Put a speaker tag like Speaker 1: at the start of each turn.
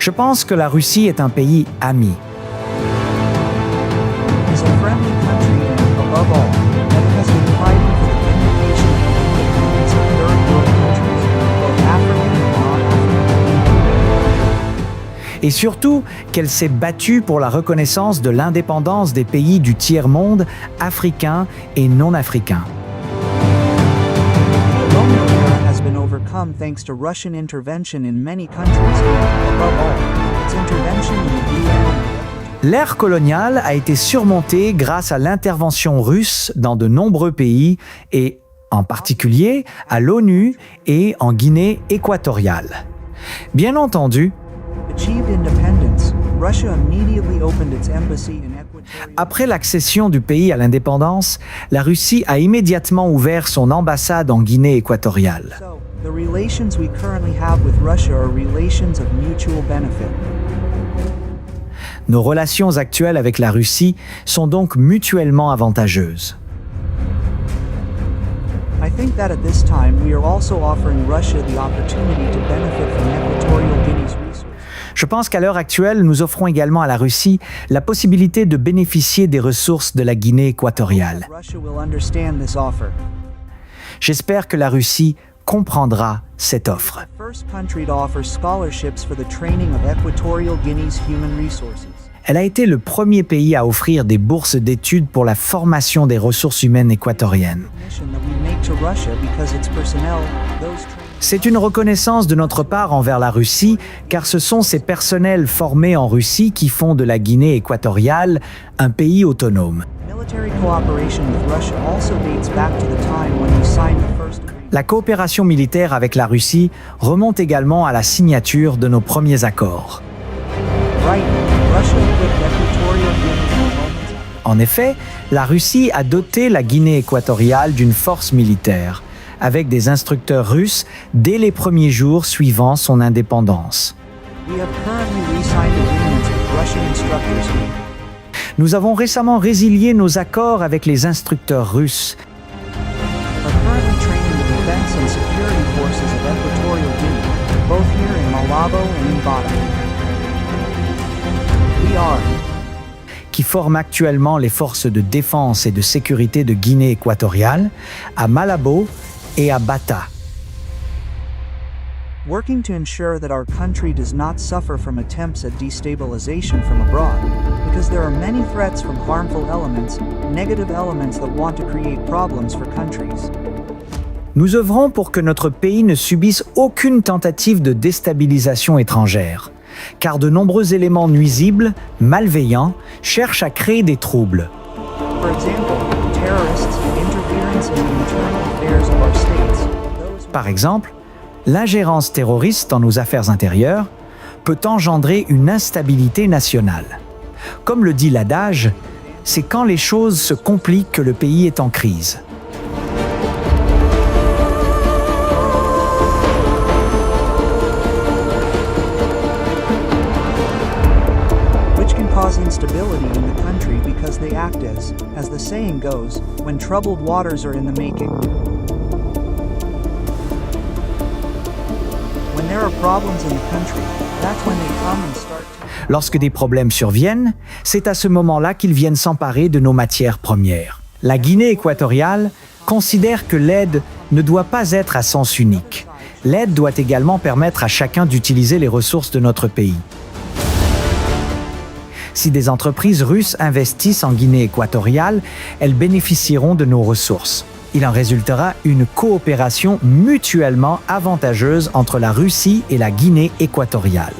Speaker 1: Je pense que la Russie est un pays ami.
Speaker 2: Is a friendly country and, above all, that it has been fighting for the vindication of independence of third world countries, both African and non-African.
Speaker 1: Et surtout, qu'elle s'est battue pour la reconnaissance de l'indépendance des pays du tiers-monde, africains et non-africains.
Speaker 2: The Roman era has been overcome thanks to Russian intervention in many countries and, above all, its intervention in the UN.
Speaker 1: L'ère coloniale a été surmontée grâce à l'intervention russe dans de nombreux pays et, en particulier, à l'ONU et en Guinée équatoriale. Bien entendu,
Speaker 2: Achieved independence, Russia immediately opened its embassy in Equatorial.
Speaker 1: après l'accession du pays à l'indépendance, la Russie a immédiatement ouvert son ambassade en Guinée équatoriale.
Speaker 2: So, the relations we currently have with Russia are relations of mutual benefit.
Speaker 1: Nos relations actuelles avec la Russie sont donc mutuellement avantageuses.
Speaker 2: I think that at this time we are also offering Russia the opportunity to benefit from Equatorial Guinea's resources.
Speaker 1: Je pense qu'à l'heure actuelle, nous offrons également à la Russie la possibilité de bénéficier des ressources de la Guinée équatoriale.
Speaker 2: Russia will understand this offer.
Speaker 1: J'espère que la Russie comprendra cette offre.
Speaker 2: The first country to offer scholarships for the training of Equatorial Guinea's human resources.
Speaker 1: Elle a été le premier pays à offrir des bourses d'études pour la formation des ressources humaines équatoriennes.
Speaker 2: Mission that we make to Russia because its personnel, those trained.
Speaker 1: C'est une reconnaissance de notre part envers la Russie, car ce sont ces personnels formés en Russie qui font de la Guinée équatoriale un pays autonome.
Speaker 2: Military cooperation with Russia also dates back to the time when we signed the first agreement.
Speaker 1: La coopération militaire avec la Russie remonte également à la signature de nos premiers accords.
Speaker 2: Right, Russia equipped Equatorial Guinea moments after.
Speaker 1: En effet, la Russie a doté la Guinée équatoriale d'une force militaire, avec des instructeurs russes dès les premiers jours suivant son indépendance.
Speaker 2: We have currently re-signed agreements with Russian instructors who
Speaker 1: Nous avons récemment résilié nos accords avec les instructeurs russes
Speaker 2: are currently training the defense and security forces of Equatorial Guinea, both here in Malabo and in Bata. We are
Speaker 1: qui forment actuellement les forces de défense et de sécurité de Guinée équatoriale, à Malabo et à Bata.
Speaker 2: working to ensure that our country does not suffer from attempts at destabilization from abroad, because there are many threats from harmful elements, negative elements that want to create problems for countries.
Speaker 1: Nous œuvrons pour que notre pays ne subisse aucune tentative de déstabilisation étrangère, car de nombreux éléments nuisibles, malveillants, cherchent à créer des troubles.
Speaker 2: For example, terrorists, interference in the internal affairs of our states. Those
Speaker 1: Par exemple, l'ingérence terroriste dans nos affaires intérieures peut engendrer une instabilité nationale. Comme le dit l'adage, c'est quand les choses se compliquent que le pays est en crise.
Speaker 2: which can cause instability in the country because they act as the saying goes, when troubled waters are in the making. When there are problems in the country, that's when they come and start to...
Speaker 1: Lorsque des problèmes surviennent, c'est à ce moment-là qu'ils viennent s'emparer de nos matières premières. La Guinée équatoriale considère que l'aide ne doit pas être à sens unique. L'aide doit également permettre à chacun d'utiliser les ressources de notre pays. Si des entreprises russes investissent en Guinée équatoriale, elles bénéficieront de nos ressources. Il en résultera une coopération mutuellement avantageuse entre la Russie et la Guinée équatoriale.